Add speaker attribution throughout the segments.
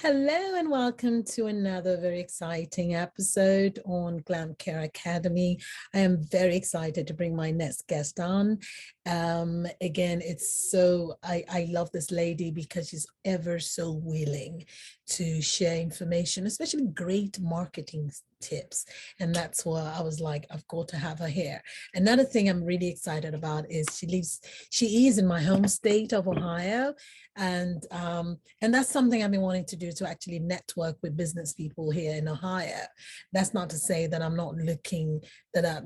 Speaker 1: Hello and welcome to another very exciting episode on Glam Care Academy. I am very excited to bring my next guest on. Again, I love this lady because she's ever so willing to share information, especially great marketing tips. And that's why I was like, I've got to have her here. Another thing I'm really excited about is she is in my home state of Ohio. And that's something I've been wanting to do, to actually network with business people here in Ohio. That's not to say that I'm not looking, that I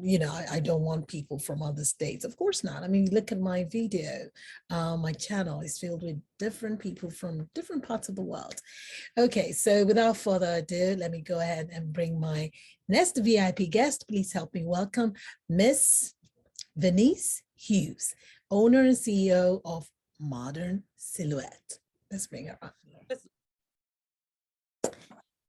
Speaker 1: don't want people from other states. Of course not. I mean, look at my video. My channel is filled with different people from different parts of the world. Okay, so without further ado, let me go ahead and bring my next VIP guest. Please help me welcome Miss Veniece Hughes, owner and CEO of Modern Silhouette. Let's bring her up.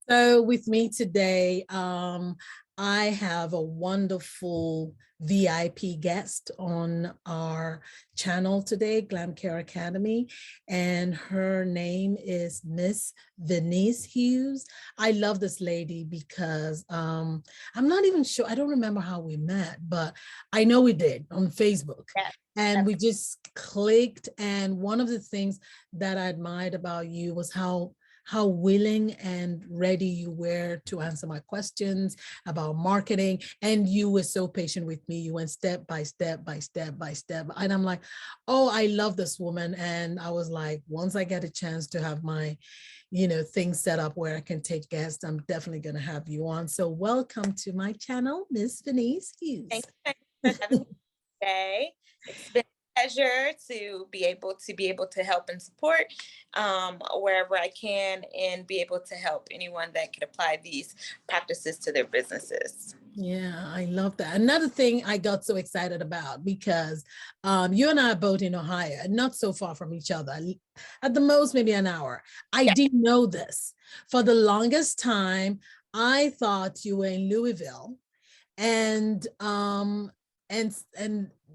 Speaker 1: So with me today, I have a wonderful VIP guest on our channel today, Glam Care Academy, and her name is Miss Veniece Hughes. I love this lady because I'm not even sure, I don't remember how we met, but I know we did on Facebook. Yeah. And we just clicked. And one of the things that I admired about you was how willing and ready you were to answer my questions about marketing. And you were so patient with me. You went step by step by step by step. And I'm like, oh, I love this woman. And I was like, once I get a chance to have my, things set up where I can take guests, I'm definitely going to have you on. So welcome to my channel, Miss Veniece Hughes.
Speaker 2: Thank you for having me today. It's been a pleasure to be able to help and support wherever I can, and be able to help anyone that could apply these practices to their businesses.
Speaker 1: Yeah, I love that. Another thing I got so excited about, because you and I are both in Ohio, not so far from each other, at the most maybe an hour. I didn't know this. For the longest time, I thought you were in Louisville, and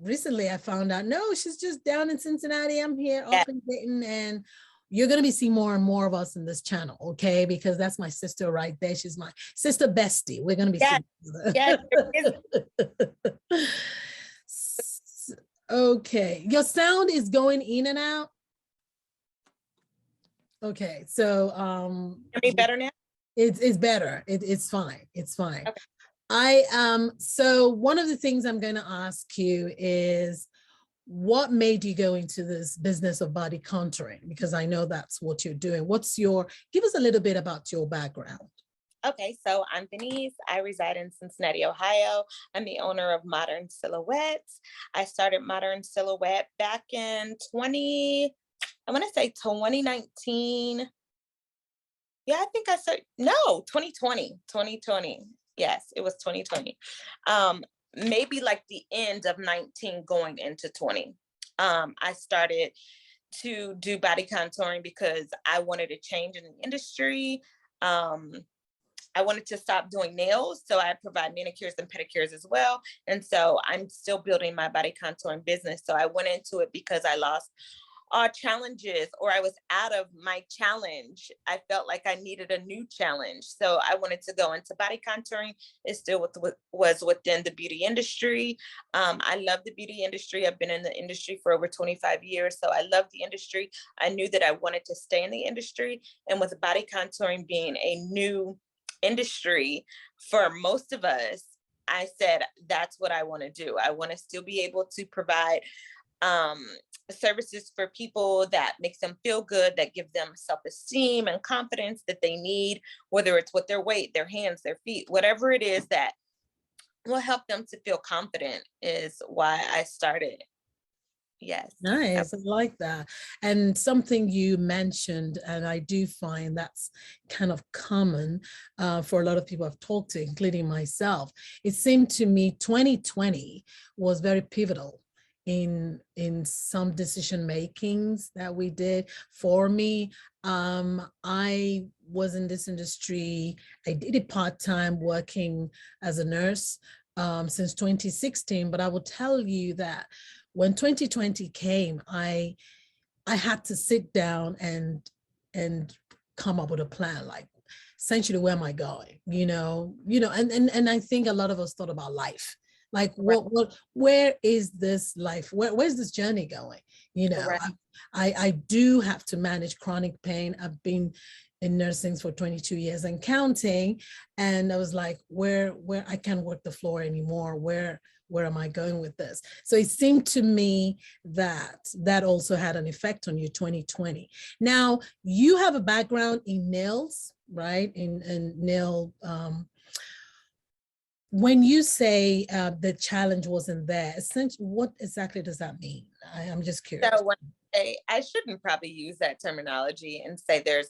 Speaker 1: recently I found out, no, she's just down in Cincinnati. I'm here up in Dayton, and you're going to be seeing more and more of us in this channel, okay? Because that's my sister right there. She's my sister bestie. We're going to be seeing Okay, your sound is going in and out. Okay, so
Speaker 2: Hear me better now?
Speaker 1: It's better. It's fine. It's fine. Okay. So one of the things I'm going to ask you is, what made you go into this business of body contouring? Because I know that's what you're doing. Give us a little bit about your background.
Speaker 2: Okay, so I'm Veniece. I reside in Cincinnati, Ohio. I'm the owner of Modern Silhouette. I started Modern Silhouette back in 2019. Yeah, I think I said, no, 2020. Yes, it was 2020. Maybe like the end of 19 going into 20. I started to do body contouring because I wanted a change in the industry. I wanted to stop doing nails, so I provide manicures and pedicures as well. And so I'm still building my body contouring business. So I went into it because I lost challenges, or I was out of my challenge. I felt like I needed a new challenge. So I wanted to go into body contouring. It still was within the beauty industry. I love the beauty industry. I've been in the industry for over 25 years. So I love the industry. I knew that I wanted to stay in the industry. And with body contouring being a new industry for most of us, I said, that's what I want to do. I want to still be able to provide services for people that makes them feel good, that give them self-esteem and confidence that they need, whether it's with their weight, their hands, their feet, whatever it is that will help them to feel confident, is why I started. Yes.
Speaker 1: Nice. I like that. And something you mentioned, and I do find that's kind of common for a lot of people I've talked to, including myself. It seemed to me 2020 was very pivotal in some decision makings that we did. For me, I was in this industry. I did it part-time, working as a nurse since 2016. But I will tell you that when 2020 came, I had to sit down and come up with a plan, like essentially, where am I going? And I think a lot of us thought about life. Like where is this life? Where's this journey going?
Speaker 2: Correct.
Speaker 1: I do have to manage chronic pain. I've been in nursing for 22 years and counting. And I was like, where I can't work the floor anymore. Where am I going with this? So it seemed to me that also had an effect on you 2020. Now, you have a background in nails, right? In nail. When you say the challenge wasn't there, essentially, what exactly does that mean? I'm just curious.
Speaker 2: So when I shouldn't probably use that terminology and say there's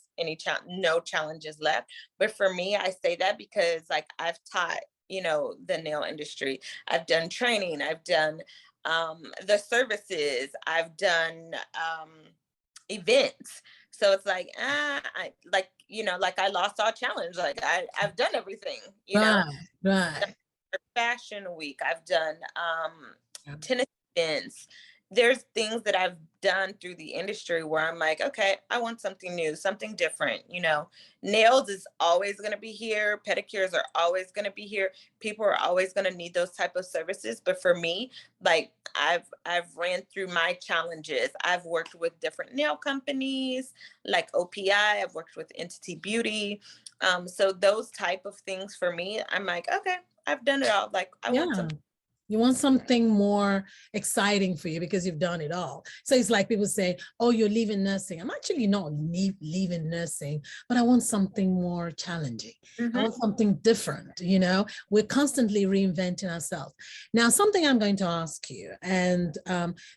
Speaker 2: no challenges left. But for me, I say that because like I've taught, the nail industry. I've done training. I've done the services. I've done events. So it's like, like I lost all challenge. Like I've done everything,
Speaker 1: Right.
Speaker 2: Fashion week. I've done tennis events. There's things that I've done through the industry where I'm like, okay, I want something new, something different. Nails is always going to be here. Pedicures are always going to be here. People are always going to need those type of services. But for me, like I've ran through my challenges. I've worked with different nail companies like OPI. I've worked with Entity Beauty. So those type of things for me, I'm like, okay, I've done it all. Like I want something.
Speaker 1: You want something more exciting for you because you've done it all. So it's like people say, oh, you're leaving nursing. I'm actually not leaving nursing, but I want something more challenging. I want something different. We're constantly reinventing ourselves. Now, something I'm going to ask you, and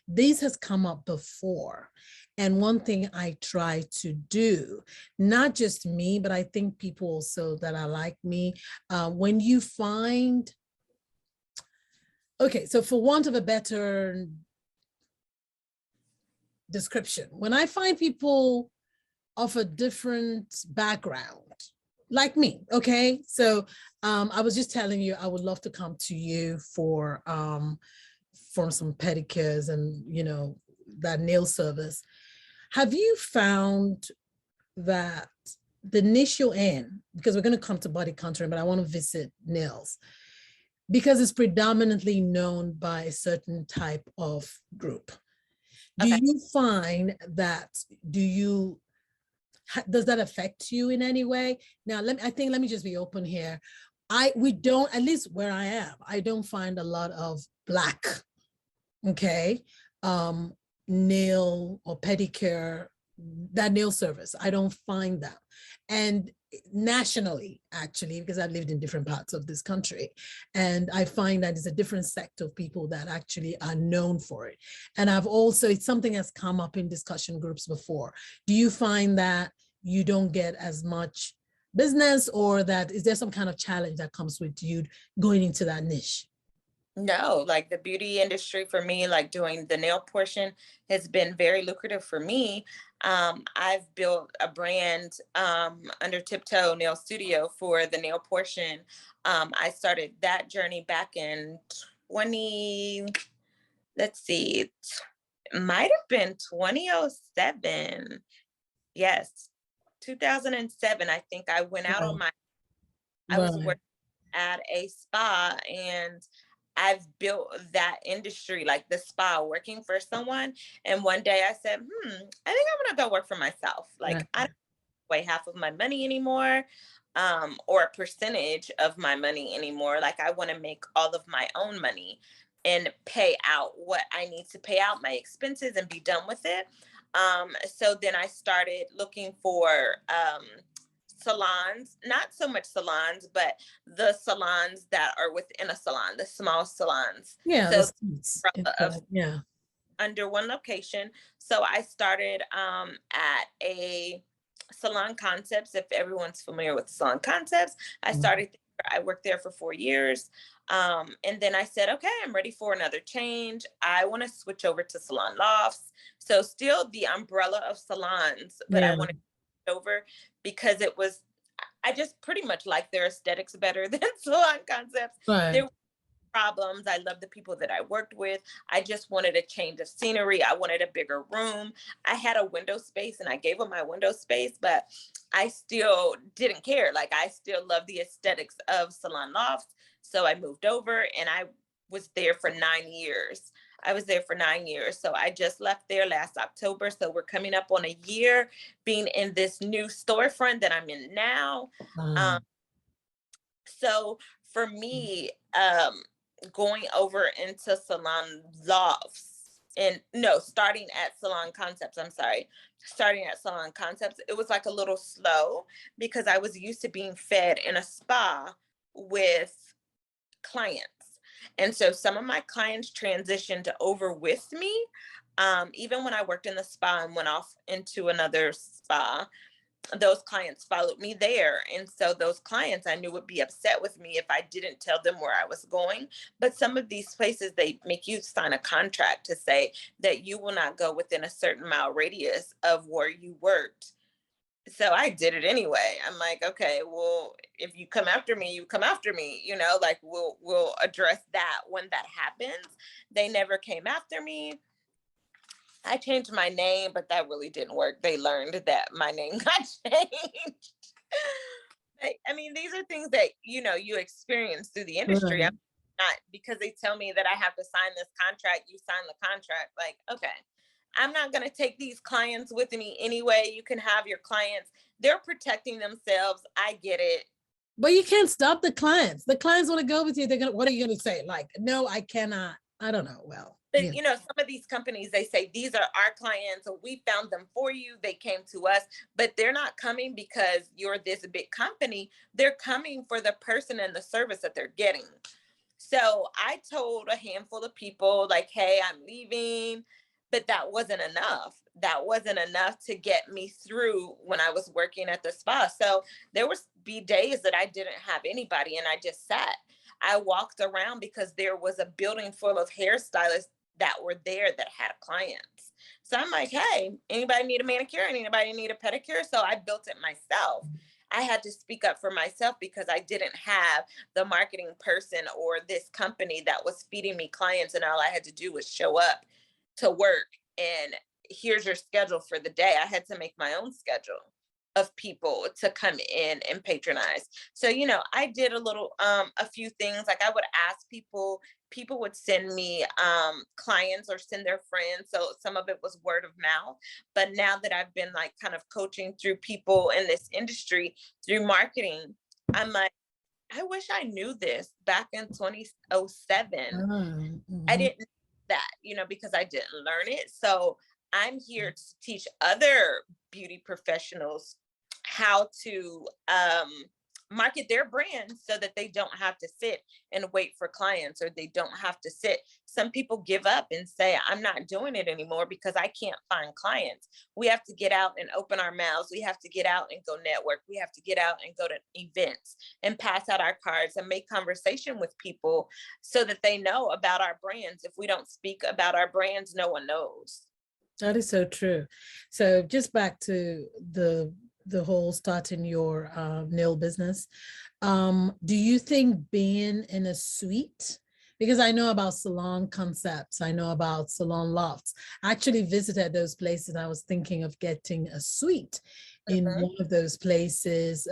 Speaker 1: this has come up before. And one thing I try to do, not just me, but I think people also that are like me, when you find, okay, so for want of a better description, when I find people of a different background, like me, okay? So I was just telling you, I would love to come to you for some pedicures and, that nail service. Have you found that the niche you're in, because we're going to come to body contouring, but I want to visit nails, because it's predominantly known by a certain type of group. Do you find that, does that affect you in any way? Now, let me just be open here. We don't, at least where I am, I don't find a lot of Black, okay, nail or pedicure, that nail service. I don't find that. And nationally, actually, because I've lived in different parts of this country, and I find that it's a different sect of people that actually are known for it. And it's something that's come up in discussion groups before. Do you find that you don't get as much business, or that is there some kind of challenge that comes with you going into that niche?
Speaker 2: No, like the beauty industry for me, like doing the nail portion has been very lucrative for me. I've built a brand under Tiptoe Nail Studio for the nail portion. I started that journey back in 20, let's see, might have been 2007. Yes, 2007. I think I went out on I was working at a spa, and I've built that industry, like the spa, working for someone. And one day I said, I think I'm gonna go work for myself. Like I don't weigh half of my money anymore, or a percentage of my money anymore. Like I want to make all of my own money and pay out what I need to pay out, my expenses, and be done with it. So then I started looking for salons, not so much salons, but the salons that are within a salon, the small salons. So under one location. So I started at a Salon Concepts. If everyone's familiar with Salon Concepts, I started there. I worked there for 4 years. And then I said, okay, I'm ready for another change. I want to switch over to Salon Lofts. So still the umbrella of salons, but I want to switch over because I just pretty much like their aesthetics better than Salon Concepts. There were problems. I loved the people that I worked with. I just wanted a change of scenery. I wanted a bigger room. I had a window space and I gave them my window space, but I still didn't care. Like, I still love the aesthetics of salon lofts. So I moved over and I was there for 9 years. I was there for 9 years. So I just left there last October. So we're coming up on a year being in this new storefront that I'm in now. So for me, going over into salon lofts and no, starting at salon concepts, I'm sorry, starting at salon concepts, it was like a little slow because I was used to being fed in a spa with clients. And so some of my clients transitioned over with me. Even when I worked in the spa and went off into another spa, those clients followed me there. And so those clients I knew would be upset with me if I didn't tell them where I was going. But some of these places, they make you sign a contract to say that you will not go within a certain mile radius of where you worked. So I did it anyway. I'm like, okay, well, if you come after me, you come after me, like we'll address that when that happens. They never came after me. I changed my name, but that really didn't work. They learned that my name got changed. I mean, these are things that, you experience through the industry. I'm
Speaker 1: Right.
Speaker 2: not, because they tell me that I have to sign this contract, you sign the contract. Like, okay, I'm not going to take these clients with me anyway. You can have your clients. They're protecting themselves. I get it.
Speaker 1: But you can't stop the clients. The clients want to go with you. They're gonna. What are you gonna say? Like, no, I cannot. I don't know. Well,
Speaker 2: But
Speaker 1: yeah.
Speaker 2: some of these companies, they say these are our clients, or we found them for you. They came to us, but they're not coming because you're this big company. They're coming for the person and the service that they're getting. So I told a handful of people, like, hey, I'm leaving, but that wasn't enough. That wasn't enough to get me through when I was working at the spa. So there was be days that I didn't have anybody and I just sat. I walked around because there was a building full of hairstylists that were there that had clients. So I'm like, hey, anybody need a manicure? Anybody need a pedicure? So I built it myself. I had to speak up for myself because I didn't have the marketing person or this company that was feeding me clients. And all I had to do was show up to work and here's your schedule for the day. I had to make my own schedule of people to come in and patronize. So, I did a few things. Like, I would ask people would send me clients or send their friends. So some of it was word of mouth. But now that I've been like kind of coaching through people in this industry through marketing, I'm like, I wish I knew this back in 2007. I didn't know that, because I didn't learn it. So I'm here to teach other beauty professionals how to market their brand so that they don't have to sit and wait for clients, or they don't have to sit. Some people give up and say, I'm not doing it anymore because I can't find clients. We have to get out and open our mouths. We have to get out and go network. We have to get out and go to events and pass out our cards and make conversation with people so that they know about our brands. If we don't speak about our brands, no one knows.
Speaker 1: That is so true. So just back to the whole starting your nail business. Do you think being in a suite, because I know about salon concepts, I know about salon lofts. I actually visited those places and I was thinking of getting a suite in one of those places.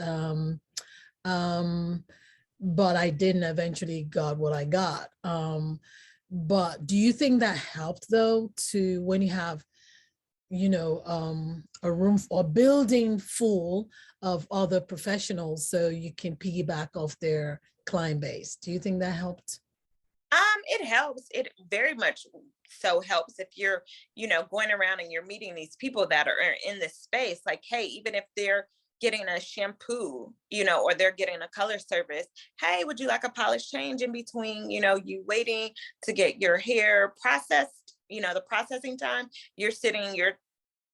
Speaker 1: But I didn't eventually got what I got. But do you think that helped though, to when you have a room or building full of other professionals so you can piggyback off their client base? Do you think that helped?
Speaker 2: It helps. It very much so helps if you're, going around and you're meeting these people that are in this space. Like, hey, even if they're getting a shampoo, or they're getting a color service, hey, would you like a polish change in between, you waiting to get your hair processed, the processing time, you're sitting, you're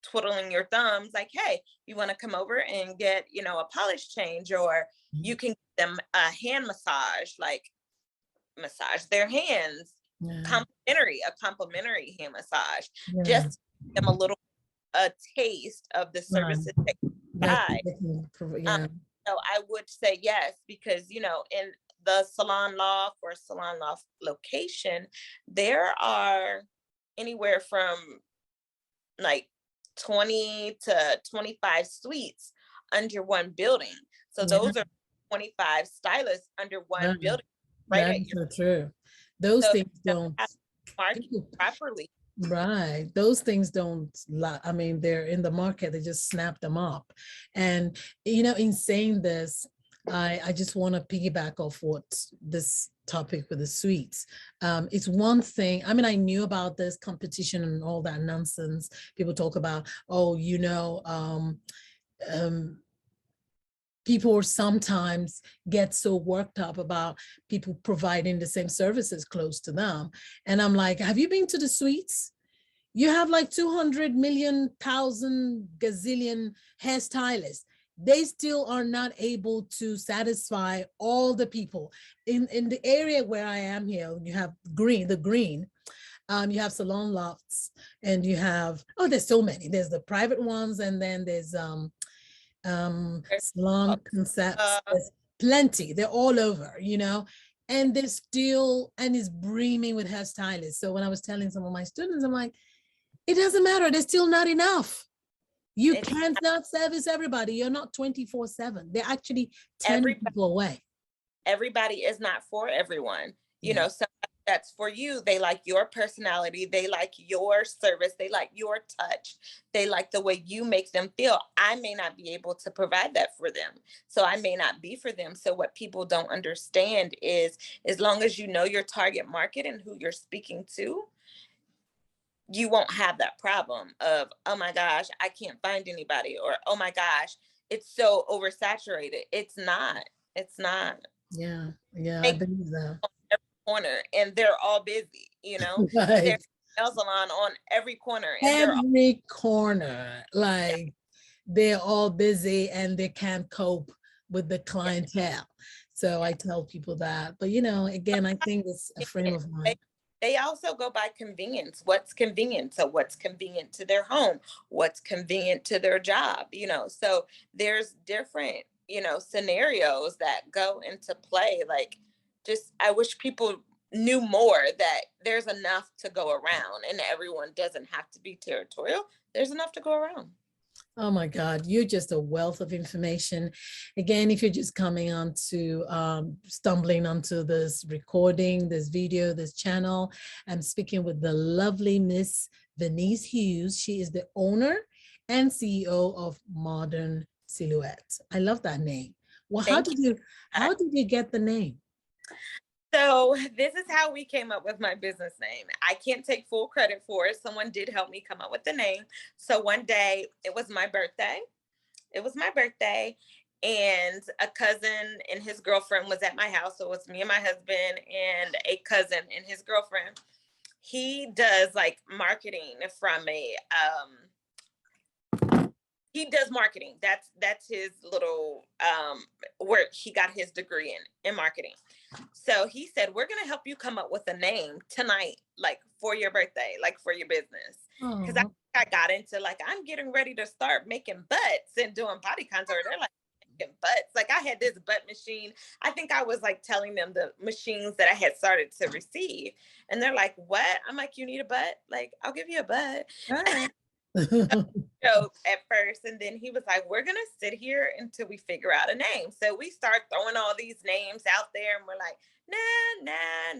Speaker 2: twiddling your thumbs, like, hey, you want to come over and get, a polish change, or you can give them a hand massage, like massage their hands,
Speaker 1: Yeah.
Speaker 2: a complimentary hand massage,
Speaker 1: Yeah.
Speaker 2: just give them a taste of the services that you provide.
Speaker 1: Yeah.
Speaker 2: So I would say yes, because in the salon loft or salon loft location, there are anywhere from like 20 to 25 suites under one building. So
Speaker 1: Yeah,
Speaker 2: those are 25 stylists under
Speaker 1: yeah,
Speaker 2: one building, right
Speaker 1: that
Speaker 2: at
Speaker 1: is
Speaker 2: your.
Speaker 1: so true. Those
Speaker 2: So
Speaker 1: things
Speaker 2: you
Speaker 1: don't,
Speaker 2: have to market
Speaker 1: people,
Speaker 2: properly.
Speaker 1: right. Those things don't, I mean, they're in the market, they just snap them up. And, in saying this, I just want to piggyback off what this topic with the suites. It's one thing, I mean, I knew about this competition and all that nonsense. People talk about, oh, um, people sometimes get so worked up about people providing the same services close to them. And I'm like, have you been to the suites? You have like 200 million, thousand, gazillion hairstylists. They still are not able to satisfy all the people. In the area where I am here, you have the green, you have salon lofts, and you have, oh, there's so many. There's the private ones, and then there's salon concepts.
Speaker 2: Uh,
Speaker 1: There's plenty. They're all over, and they're still, and it's brimming with hairstylists. So when I was telling some of my students, I'm like, it doesn't matter. There's still not enough. You
Speaker 2: it's
Speaker 1: cannot service everybody. You're not 24/7. They're actually 10
Speaker 2: everybody.
Speaker 1: people away.
Speaker 2: Everybody is not for everyone.
Speaker 1: Yeah.
Speaker 2: Somebody that's for you, they like your personality, they like your service, they like your touch, they like the way you make them feel. I may not be able to provide that for them, so I may not be for them. So what people don't understand is, as long as you know your target market and who you're speaking to, you won't have that problem of, oh my gosh, I can't find anybody, or oh my gosh, it's so oversaturated. It's not.
Speaker 1: Yeah. Yeah. I
Speaker 2: They
Speaker 1: believe that.
Speaker 2: every corner and they're all busy.
Speaker 1: Right.
Speaker 2: There's a nail salon on every corner and they're all,
Speaker 1: Every corner,
Speaker 2: yeah,
Speaker 1: like they're all busy and they can't cope with the
Speaker 2: yeah,
Speaker 1: clientele. So
Speaker 2: yeah.
Speaker 1: I tell people that. But again, I think it's a frame of
Speaker 2: They,
Speaker 1: mind.
Speaker 2: they also go by convenience. What's convenient? So what's convenient to their home? What's convenient to their job? So there's different, scenarios that go into play. Like, just, I wish people knew more that there's enough to go around and everyone doesn't have to be territorial. There's enough to go around.
Speaker 1: Oh my God, you're just a wealth of information. Again, if you're just coming onto, stumbling onto this recording, this video, this channel, I'm speaking with the lovely Miss Veniece Hughes. She is the owner and CEO of Modern Silhouette. I love that name. Well, how
Speaker 2: Thank
Speaker 1: did
Speaker 2: you.
Speaker 1: you how did you get the name?
Speaker 2: So this is how we came up with my business name. I can't take full credit for it. Someone did help me come up with the name. So one day, it was my birthday. It was my birthday, and a cousin and his girlfriend was at my house. So it was me and my husband and a cousin and his girlfriend. He does like marketing from a he does marketing. That's his little work. He got his degree in marketing. So he said, we're gonna help you come up with a name tonight, like for your birthday, like for your business. Because
Speaker 1: Oh,
Speaker 2: I got into, like, I'm getting ready to start making butts and doing body contour. They're like, making butts. Like, I had this butt machine. I think I was like telling them the machines that I had started to receive. And they're like, what? I'm like, you need a butt? Like, I'll give you a butt.
Speaker 1: all right.
Speaker 2: Joke at first, and then he was like, we're gonna sit here until we figure out a name. So we start throwing all these names out there, and we're like,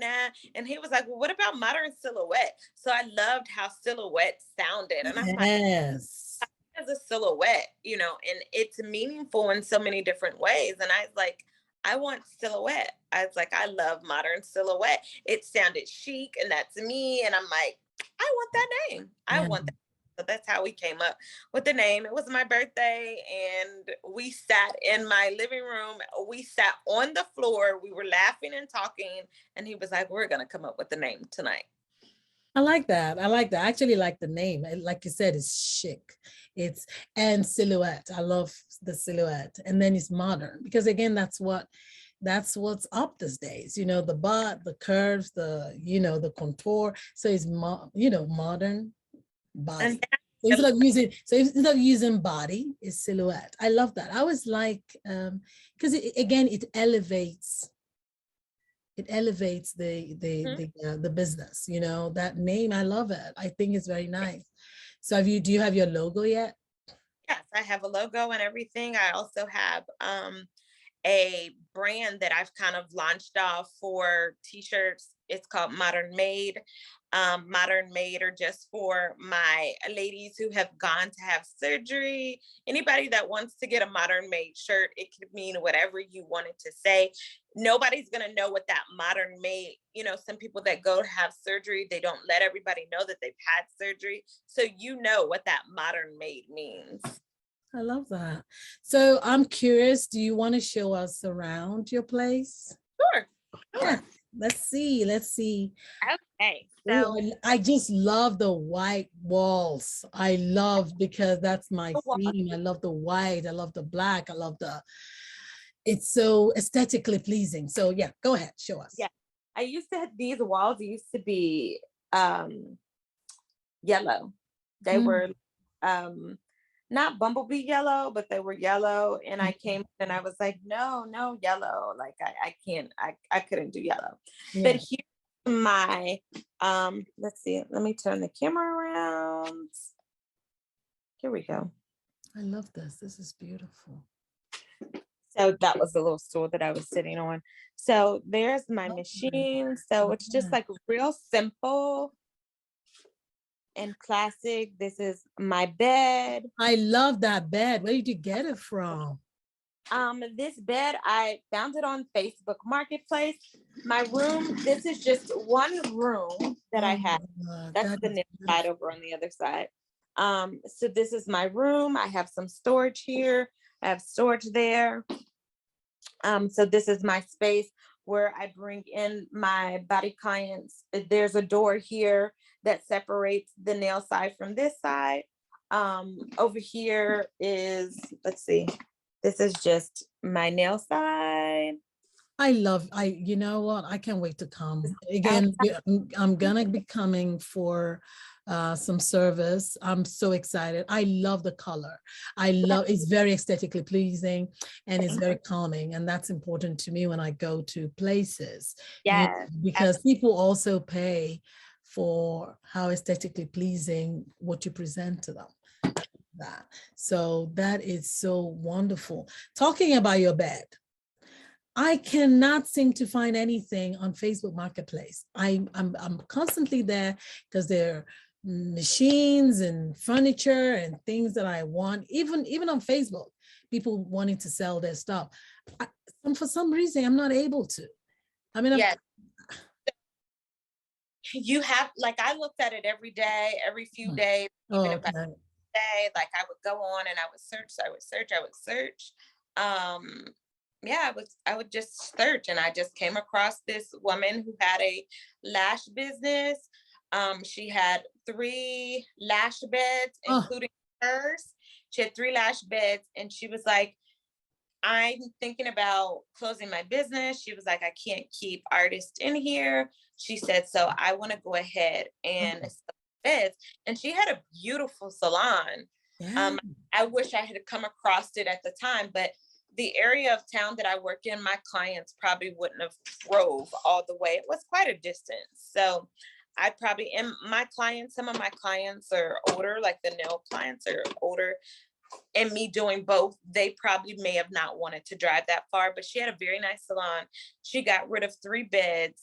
Speaker 2: nah. And he was like, well, what about Modern Silhouette? So I loved how silhouette sounded, and I'm like,
Speaker 1: Yes.
Speaker 2: as a silhouette, and it's meaningful in so many different ways. And I was like, I want silhouette. I was like, I love Modern Silhouette. It sounded chic, and that's me. And I'm like, I want that name. I
Speaker 1: Yeah.
Speaker 2: want that. So that's how we came up with the name. It was my birthday, and we sat in my living room. We sat on the floor. We were laughing and talking, and he was like, we're going to come up with the name tonight.
Speaker 1: I like that. I like that. I actually like the name. Like you said, it's chic. And silhouette. I love the silhouette. And then it's modern because again, that's what's up these days. The butt, the curves, the contour. So it's modern body.
Speaker 2: And
Speaker 1: So instead of using body, it's silhouette. I love that. I was like, because again, it elevates it elevates the business, you know, that name. I love it. I think it's very nice. So do you have your logo yet?
Speaker 2: Yes, I have a logo and everything. I also have a brand that I've kind of launched off for t-shirts. It's called Modern Made. Modern Made are just for my ladies who have gone to have surgery. Anybody that wants to get a Modern Made shirt, it could mean whatever you want it to say. Nobody's going to know what that Modern Made, you know, some people that go to have surgery, they don't let everybody know that they've had surgery. So you know what that Modern Made means.
Speaker 1: I love that. So I'm curious, do you want to show us around your place?
Speaker 2: Sure.
Speaker 1: Yeah, let's see.
Speaker 2: Okay.
Speaker 1: So ooh, I just love the white walls. I love, because that's my theme. I love the white. I love the black. I love it's so aesthetically pleasing. So yeah, go ahead, show us.
Speaker 2: Yeah. I used to have these walls used to be yellow. They were not bumblebee yellow, but they were yellow. And I came and I was like, no yellow. Like I can't, I couldn't do yellow. Yeah. But here's my, let's see, let me turn the camera around. Here we go.
Speaker 1: I love this. This is beautiful.
Speaker 2: So that was the little stool that I was sitting on. So there's my machine. So it's just like real simple and classic. This is my bed.
Speaker 1: I love that bed. Where did you get it from?
Speaker 2: This bed, I found it on Facebook Marketplace. My room, this is just one room that I have. That's the next side over on the other side. So this is my room. I have some storage here. I have storage there. So this is my space where I bring in my body clients. There's a door here that separates the nail side from this side. Over here is, let's see, this is just my nail side.
Speaker 1: You know what? I can't wait to come. Again, I'm gonna be coming for some service. I'm so excited. I love the color. It's very aesthetically pleasing and it's very calming. And that's important to me when I go to places.
Speaker 2: Yeah.
Speaker 1: Because people also pay for how aesthetically pleasing what you present to them. So that is so wonderful. Talking about your bed, I cannot seem to find anything on Facebook Marketplace. I'm constantly there because there are machines and furniture and things that I want. Even on Facebook, people wanting to sell their stuff. For some reason, I'm not able to. I mean,
Speaker 2: yes. You have, like, I looked at it every day, every few days, even if I day, like I would go on and I would search. Yeah, I would just search, and I just came across this woman who had a lash business. She had 3 lash beds, including hers. She had 3 lash beds, and she was like, I'm thinking about closing my business. She was like, I can't keep artists in here. She said, so I want to go ahead and sell beds. And she had a beautiful salon. Yeah. I wish I had come across it at the time, but the area of town that I work in, my clients probably wouldn't have drove all the way. It was quite a distance. So I'd probably, and some of my clients are older, like the nail clients are older, and me doing both, they probably may have not wanted to drive that far, but she had a very nice salon. She got rid of 3 beds.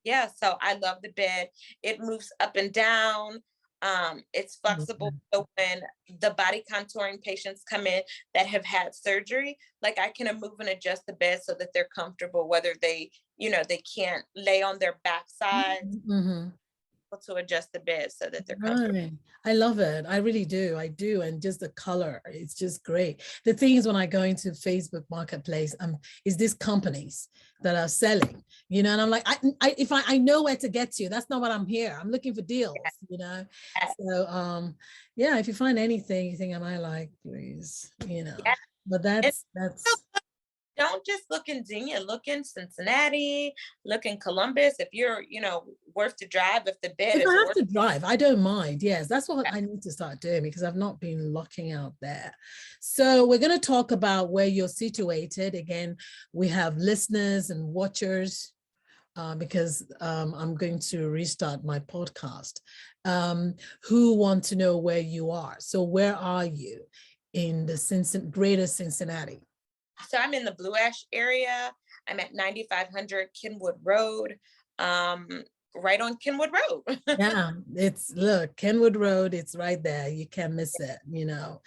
Speaker 2: Yeah, so I love the bed. It moves up and down. It's flexible. So when the body contouring patients come in that have had surgery, like I can move and adjust the bed so that they're comfortable, whether they, they can't lay on their backside. To adjust the bed so that they're comfortable.
Speaker 1: Right. I love it. I really do. I do. And just the color, it's just great. The thing is, when I go into Facebook Marketplace, is these companies that are selling, and I'm like, I know where to get to. That's not what I'm here. I'm looking for deals, So yeah, if you find anything you think I might like, please, but that's
Speaker 2: don't just look in Xenia, look in Cincinnati, look in Columbus. If you're, worth to drive, if the bed is
Speaker 1: I have to drive, I don't mind. Yes, that's what I need to start doing because I've not been looking out there. So we're going to talk about where you're situated. Again, we have listeners and watchers because I'm going to restart my podcast, who want to know where you are. So where are you in the greater Cincinnati?
Speaker 2: So I'm in the Blue Ash area. I'm at 9500 Kenwood Road, right on Kenwood Road.
Speaker 1: Yeah, look, Kenwood Road, it's right there. You can't miss it, you know.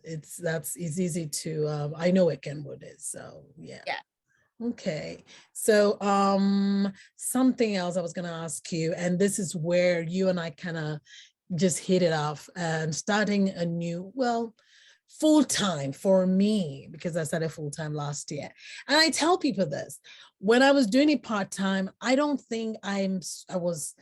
Speaker 1: It's easy to, I know where Kenwood is, so yeah.
Speaker 2: Yeah.
Speaker 1: Okay, so something else I was going to ask you, and this is where you and I kind of just hit it off, and starting a new, well, full-time for me, because I started full-time last year. And I tell people this, when I was doing it part-time, I don't think I was,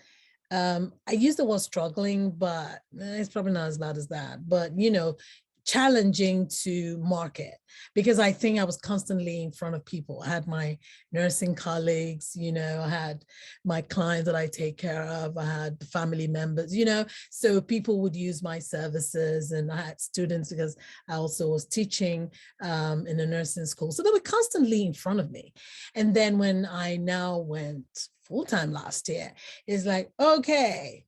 Speaker 1: I use the word struggling, but it's probably not as bad as that, but you know, challenging to market, because I think I was constantly in front of people. I had my nursing colleagues, you know, I had my clients that I take care of, I had family members, you know, so people would use my services, and I had students because I also was teaching in a nursing school. So they were constantly in front of me. And then when I now went full-time last year, it's like, okay,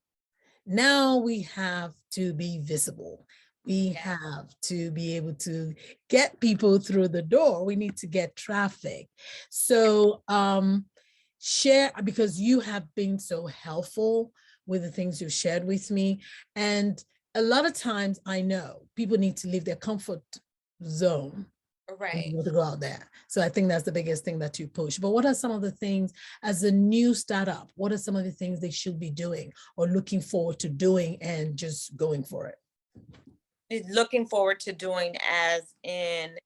Speaker 1: now we have to be visible. We have to be able to get people through the door. We need to get traffic. So share, because you have been so helpful with the things you've shared with me. And a lot of times I know people need to leave their comfort zone.
Speaker 2: Right.
Speaker 1: To go out there. So I think that's the biggest thing that you push. But what are some of the things as a new startup? What are some of the things they should be doing or looking forward to doing and just going for it?
Speaker 2: Looking forward to doing as in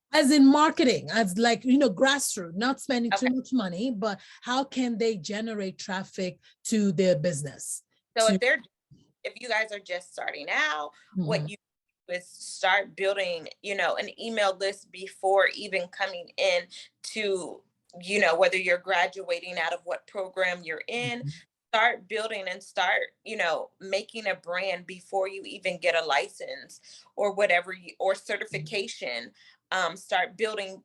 Speaker 1: marketing, as like, you know, grassroots, not spending too much money, but how can they generate traffic to their business?
Speaker 2: So if you guys are just starting out, what you do is start building, you know, an email list before even coming in to, you know, whether you're graduating out of what program you're in, start building and start, you know, making a brand before you even get a license or whatever or certification. Start building,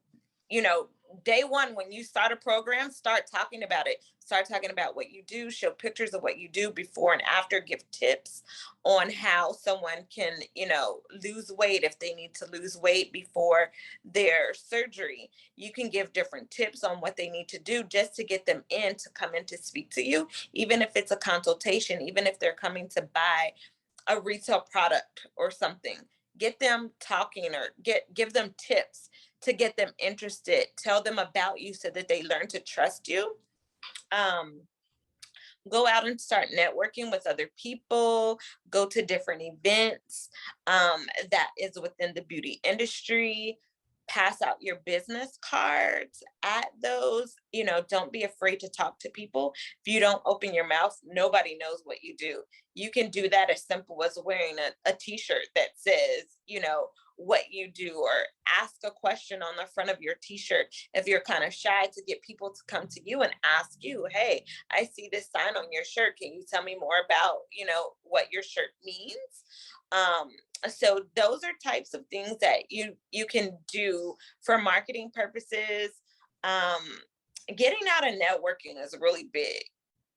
Speaker 2: you know, day one, when you start a program, start talking about it. Start talking about what you do, show pictures of what you do before and after, give tips on how someone can, you know, lose weight if they need to lose weight before their surgery. You can give different tips on what they need to do just to get them in to come in to speak to you, even if it's a consultation, even if they're coming to buy a retail product or something. Get them talking or give them tips to get them interested. Tell them about you so that they learn to trust you. Go out and start networking with other people, go to different events that is within the beauty industry, pass out your business cards at those, you know, don't be afraid to talk to people. If you don't open your mouth, nobody knows what you do. You can do that as simple as wearing a t-shirt that says, you know, what you do, or ask a question on the front of your t-shirt if you're kind of shy, to get people to come to you and ask you, hey, I see this sign on your shirt, can you tell me more about, you know, what your shirt means? So those are types of things that you can do for marketing purposes. Getting out and networking is really big.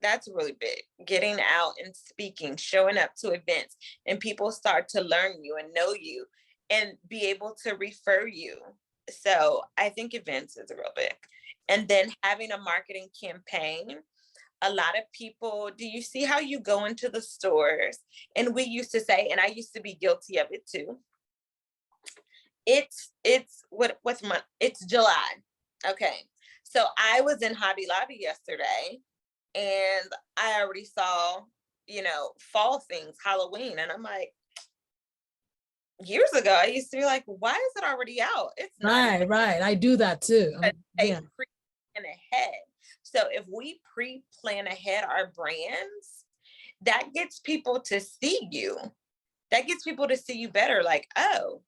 Speaker 2: That's really big. Getting out and speaking, showing up to events, and people start to learn you and know you and be able to refer you. So I think events is real big. And then having a marketing campaign. A lot of people, do you see how you go into the stores? And we used to say, and I used to be guilty of it too. It's what's month? It's July. Okay. So I was in Hobby Lobby yesterday and I already saw, you know, fall things, Halloween. And I'm like, years ago, I used to be like, why is it already out? It's not.
Speaker 1: Right. I do that too.
Speaker 2: Yeah. Pre-plan ahead. So if we pre-plan ahead our brands, that gets people to see you. That gets people to see you better. Like, oh,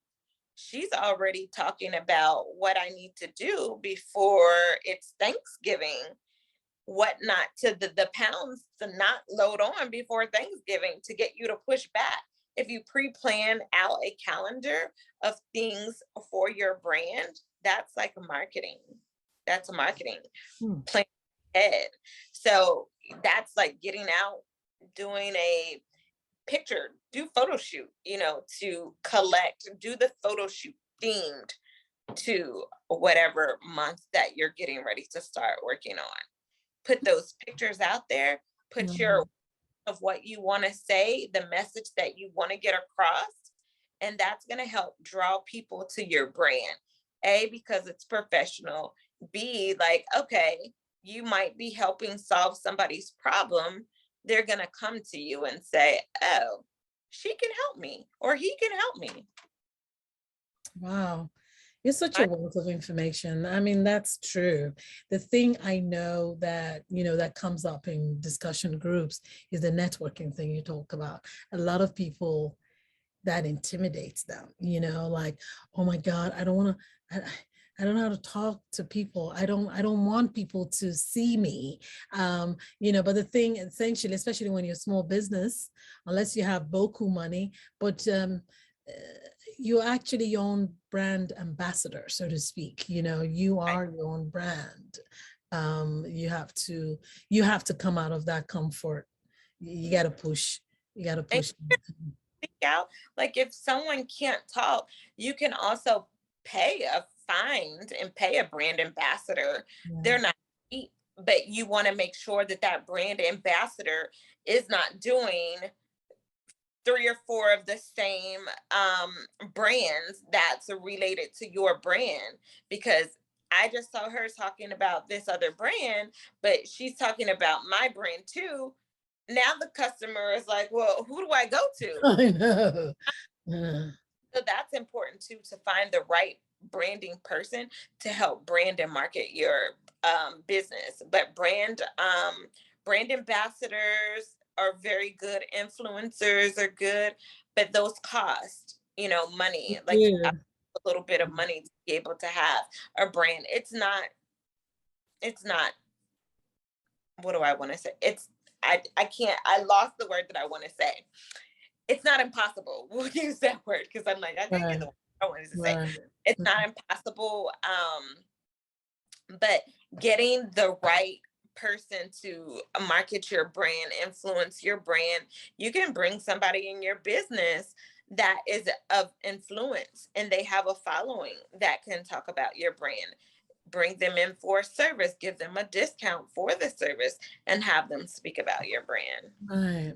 Speaker 2: she's already talking about what I need to do before it's Thanksgiving. What not to the pounds to not load on before Thanksgiving to get you to push back. If you pre-plan out a calendar of things for your brand, that's like marketing. That's marketing. Plan head. So that's like getting out, doing a picture, do photo shoot, to collect, do the photo shoot themed to whatever month that you're getting ready to start working on. Put those pictures out there, put your of what you want to say, the message that you want to get across, and that's going to help draw people to your brand. A, because it's professional. B, like, okay, you might be helping solve somebody's problem. They're going to come to you and say, oh, she can help me or he can help me.
Speaker 1: Wow. You're such a wealth of information. I mean, that's true. The thing I know that, that comes up in discussion groups is the networking thing you talk about. A lot of people, that intimidates them, like, oh my God, I don't want to, I don't know how to talk to people. I don't want people to see me. But the thing essentially, especially when you're a small business, unless you have boku money, but you're actually your own brand ambassador, so to speak. You are your own brand. You have to come out of that comfort. You got to push.
Speaker 2: Speak out. Like if someone can't talk, you can also pay a fine and pay a brand ambassador.
Speaker 1: Yeah.
Speaker 2: They're not cheap, but you want to make sure that that brand ambassador is not doing 3 or 4 of the same brands that's related to your brand, because I just saw her talking about this other brand, but she's talking about my brand too. Now the customer is like, well, who do I go to?
Speaker 1: I know.
Speaker 2: So that's important too, to find the right branding person to help brand and market your business. But brand ambassadors are very good. Influencers are good, but those cost, money. Like
Speaker 1: Yeah.
Speaker 2: a little bit of money to be able to have a brand. It's not. What do I want to say? I can't. I lost the word that I want to say. It's not impossible. We'll use that word because I'm like, I can't get the word I wanted to say. It's not impossible. But getting the right person to market your brand, influence your brand, you can bring somebody in your business that is of influence and they have a following that can talk about your brand. Bring them in for a service, give them a discount for the service, and have them speak about your brand.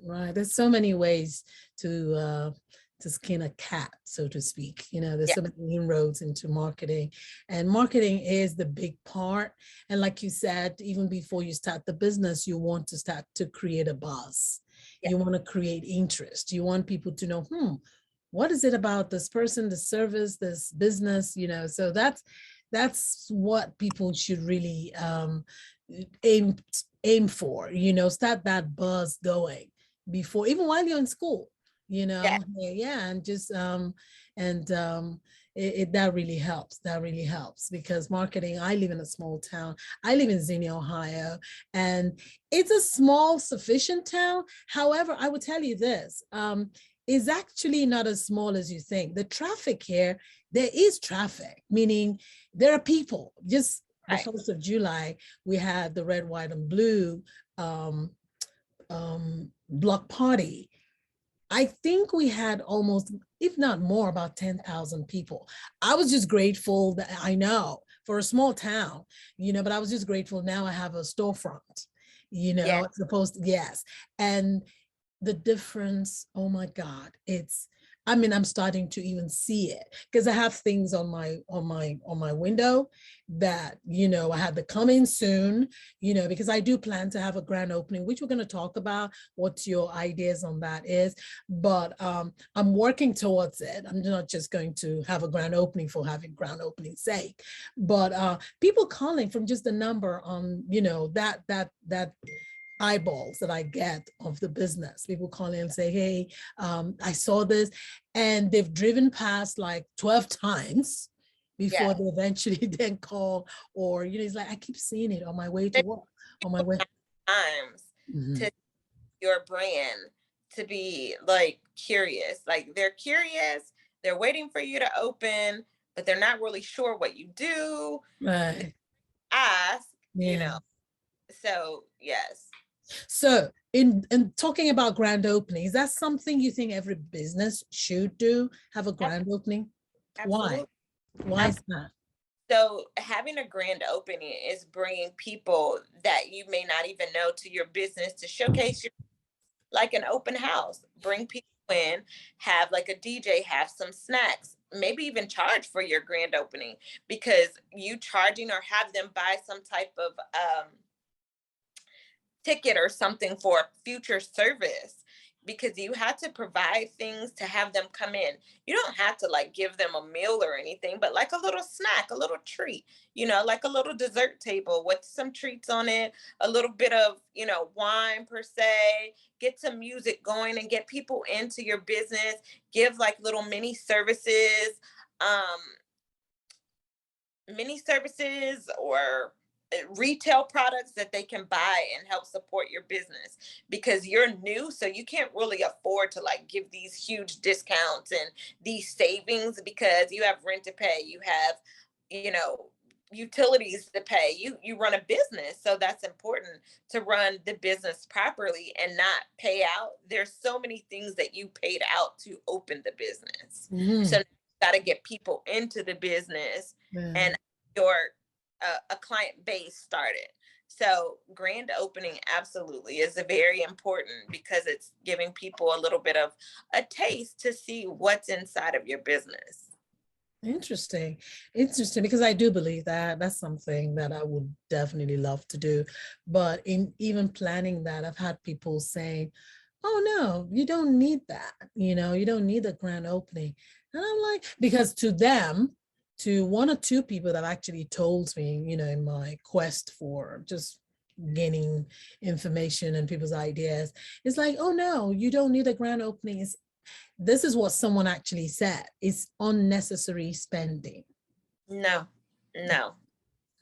Speaker 1: Right. There's so many ways to skin a cat, so to speak. There's so many inroads into marketing, and marketing is the big part. And like you said, even before you start the business, you want to start to create a buzz. You want to create interest. You want people to know, what is it about this person, the service, this business, so that's what people should really aim for, start that buzz going before, even while you're in school, and just that really helps because marketing. I live in a small town. I live in Xenia, Ohio, and it's a small sufficient town. However, I would tell you this, is actually not as small as you think. The traffic here, there is traffic, meaning there are people. Just the 1st of July, we had the red, white, and blue block party. I think we had almost, if not more, about 10,000 people. I was just grateful that I know for a small town, but I was just grateful. Now I have a storefront, it's supposed to, yes. And the difference, oh my God, I'm starting to even see it because I have things on my window that, I had to come in soon, because I do plan to have a grand opening, which we're going to talk about what your ideas on that is. But I'm working towards it. I'm not just going to have a grand opening for having grand opening sake, but people calling from just the number on, that eyeballs that I get of the business. People call in and say, hey, I saw this, and they've driven past like 12 times before they eventually then call, or, it's like, I keep seeing it on my way to work, on my way.
Speaker 2: Times to your brand, to be like curious, like they're curious, they're waiting for you to open, but they're not really sure what you do.
Speaker 1: Right.
Speaker 2: Ask, So yes.
Speaker 1: So in talking about grand opening, is that something you think every business should do? Have a grand opening? Why?
Speaker 2: Absolutely.
Speaker 1: Why is that?
Speaker 2: So having a grand opening is bringing people that you may not even know to your business to showcase your, like an open house. Bring people in, have like a DJ, have some snacks, maybe even charge for your grand opening, because you charging or have them buy some type of ticket or something for future service, because you had to provide things to have them come in. You don't have to like give them a meal or anything, but like a little snack, a little treat, like a little dessert table with some treats on it, a little bit of, wine per se, get some music going and get people into your business, give like little um, mini services or retail products that they can buy and help support your business, because you're new, so you can't really afford to like give these huge discounts and these savings, because you have rent to pay, you have you know utilities to pay, you run a business, so that's important to run the business properly and not pay out. There's so many things that you paid out to open the business, so you got to get people into the business
Speaker 1: Yeah.
Speaker 2: and your a client base started. So grand opening absolutely is a very important, because it's giving people a little bit of a taste to see what's inside of your business.
Speaker 1: Interesting. Interesting, because I do believe that that's something that I would definitely love to do. But in even planning that, I've had people saying, oh no, you don't need that. You don't need a grand opening. And I'm like, because to them, to one or two people that actually told me, in my quest for just gaining information and people's ideas, it's like, oh no, you don't need a grand opening. This is what someone actually said. It's unnecessary spending.
Speaker 2: No, no,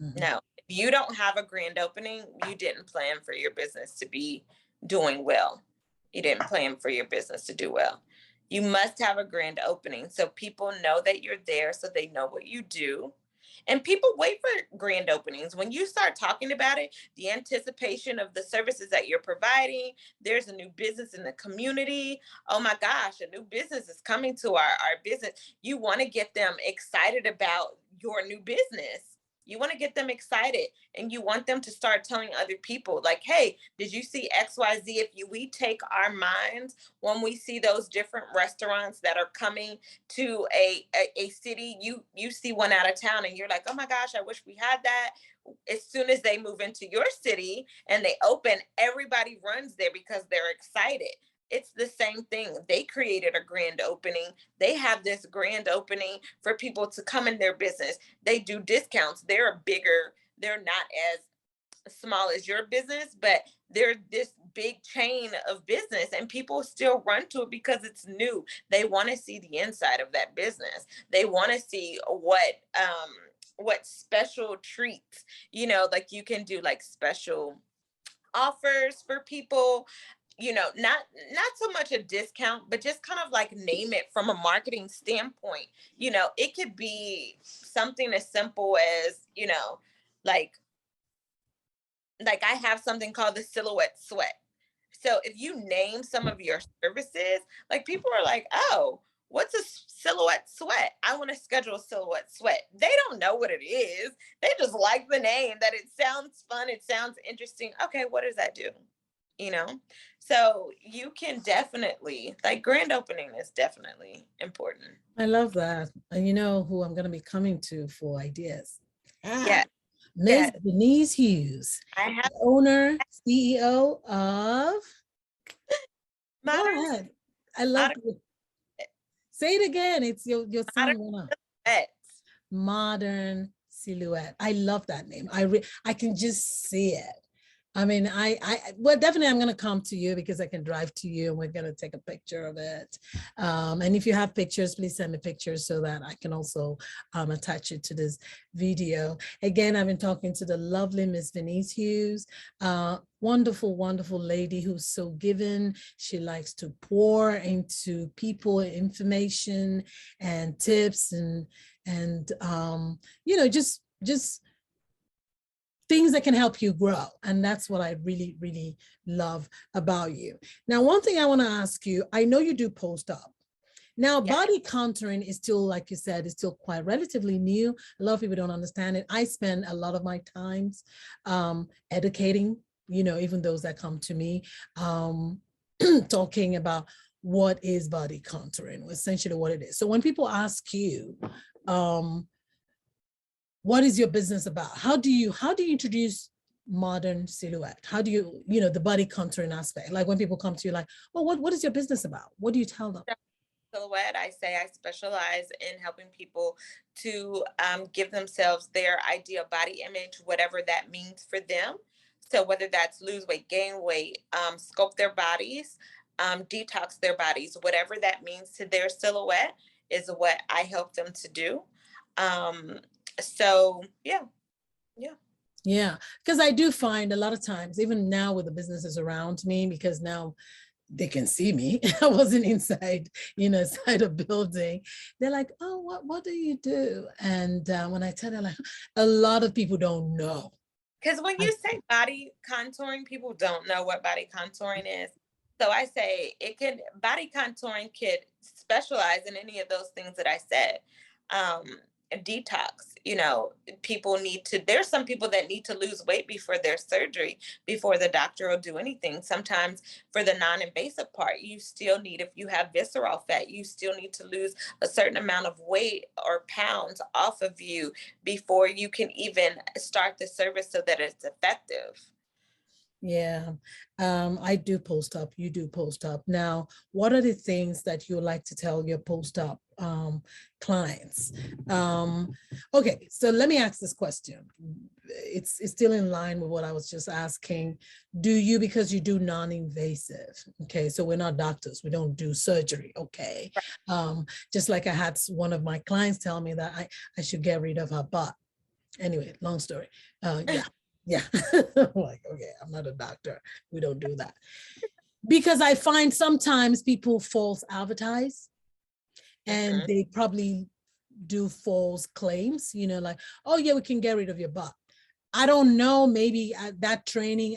Speaker 1: Mhm.
Speaker 2: no. If you don't have a grand opening, you didn't plan for your business to be doing well. You didn't plan for your business to do well. You must have a grand opening so people know that you're there, so they know what you do. And people wait for grand openings. When you start talking about it, the anticipation of the services that you're providing, there's a new business in the community. Oh my gosh, a new business is coming to our business. You want to get them excited about your new business. You want to get them excited, and you want them to start telling other people, like, hey, did you see XYZ? If we take our minds when we see those different restaurants that are coming to a city, you see one out of town and you're like, oh my gosh, I wish we had that. As soon as they move into your city and they open, everybody runs there because they're excited. It's the same thing. They created a grand opening. They have this grand opening for people to come in their business. They do discounts. They're bigger. They're not as small as your business, but they're this big chain of business, and people still run to it because it's new. They want to see the inside of that business. They want to see what special treats, like you can do like special offers for people, not so much a discount, but just kind of like name it from a marketing standpoint. It could be something as simple as, like I have something called the silhouette sweat. So if you name some of your services, like people are like, oh, what's a silhouette sweat? I want to schedule a silhouette sweat. They don't know what it is. They just like the name, that it sounds fun. It sounds interesting. Okay, what does that do? You know? So you can definitely, like, grand opening is definitely important.
Speaker 1: I love that. And you know who I'm going to be coming to for ideas?
Speaker 2: Yeah.
Speaker 1: Miss
Speaker 2: Yeah.
Speaker 1: Veniece Hughes,
Speaker 2: I have
Speaker 1: owner, CEO of, go
Speaker 2: modern,
Speaker 1: ahead. I love
Speaker 2: modern,
Speaker 1: it. Say it again. It's your
Speaker 2: modern
Speaker 1: sound went up.
Speaker 2: pets.
Speaker 1: Modern Silhouette. I love that name. I can just see it. I mean, well, definitely I'm going to come to you because I can drive to you and we're going to take a picture of it. And if you have pictures, please send me pictures so that I can also attach it to this video. Again, I've been talking to the lovely Miss Veniece Hughes, wonderful, wonderful lady who's so given. She likes to pour into people information and tips and just things that can help you grow. And that's what I really, really love about you. Now, one thing I want to ask you, I know you do post-op. Now, body contouring is still, like you said, is still quite relatively new. A lot of people don't understand it. I spend a lot of my times educating, even those that come to me, talking about what is body contouring, essentially what it is. So when people ask you, what is your business about? How do you introduce modern silhouette? How do you, the body contouring aspect? Like when people come to you like, well, what is your business about? What do you tell them?
Speaker 2: Silhouette, I say I specialize in helping people to give themselves their ideal body image, whatever that means for them. So whether that's lose weight, gain weight, sculpt their bodies, detox their bodies, whatever that means to their silhouette is what I help them to do. So yeah.
Speaker 1: Yeah, because I do find a lot of times, even now with the businesses around me, because now they can see me. I wasn't inside, inside a building. They're like, oh, what do you do? And when I tell them, like, a lot of people don't know.
Speaker 2: Because when you say body contouring, people don't know what body contouring is. So I say body contouring could specialize in any of those things that I said. Detox, there's some people that need to lose weight before their surgery, before the doctor will do anything. Sometimes for the non-invasive part, you still need, if you have visceral fat, you still need to lose a certain amount of weight or pounds off of you before you can even start the service so that it's effective.
Speaker 1: Yeah, I do post-op. You do post-op. Now, what are the things that you would like to tell your post-op clients? Okay, so let me ask this question. It's still in line with what I was just asking. Do you, because you do non-invasive, okay, so we're not doctors, we don't do surgery, okay? Just like I had one of my clients tell me that I should get rid of her butt. Anyway, long story. Yeah. Like, okay, I'm not a doctor. We don't do that. Because I find sometimes people false advertise and they probably do false claims, like, oh yeah, we can get rid of your butt. I don't know, maybe that training,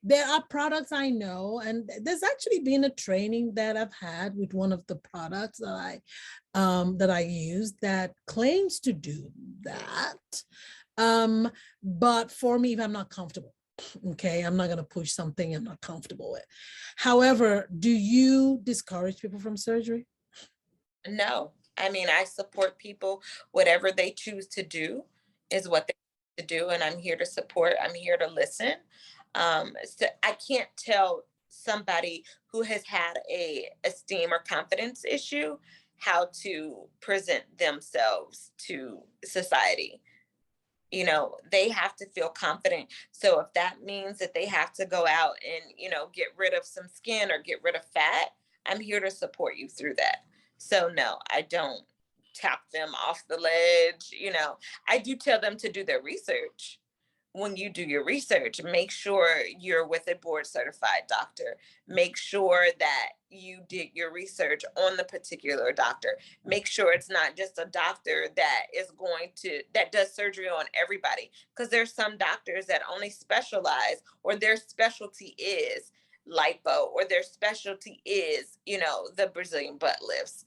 Speaker 1: there are products I know, and there's actually been a training that I've had with one of the products that I use that claims to do that. But for me, if I'm not comfortable, okay, I'm not going to push something I'm not comfortable with. However, do you discourage people from surgery?
Speaker 2: No, I mean, I support people, whatever they choose to do is what they to do. And I'm here to support, I'm here to listen. So I can't tell somebody who has had a esteem or confidence issue how to present themselves to society. They have to feel confident. So if that means that they have to go out and, get rid of some skin or get rid of fat, I'm here to support you through that. So no, I don't tap them off the ledge. I do tell them to do their research. When you do your research, make sure you're with a board certified doctor. Make sure that you did your research on the particular doctor. Make sure it's not just a doctor that does surgery on everybody. Because there's some doctors that only specialize, or their specialty is lipo, or their specialty is, the Brazilian butt lifts,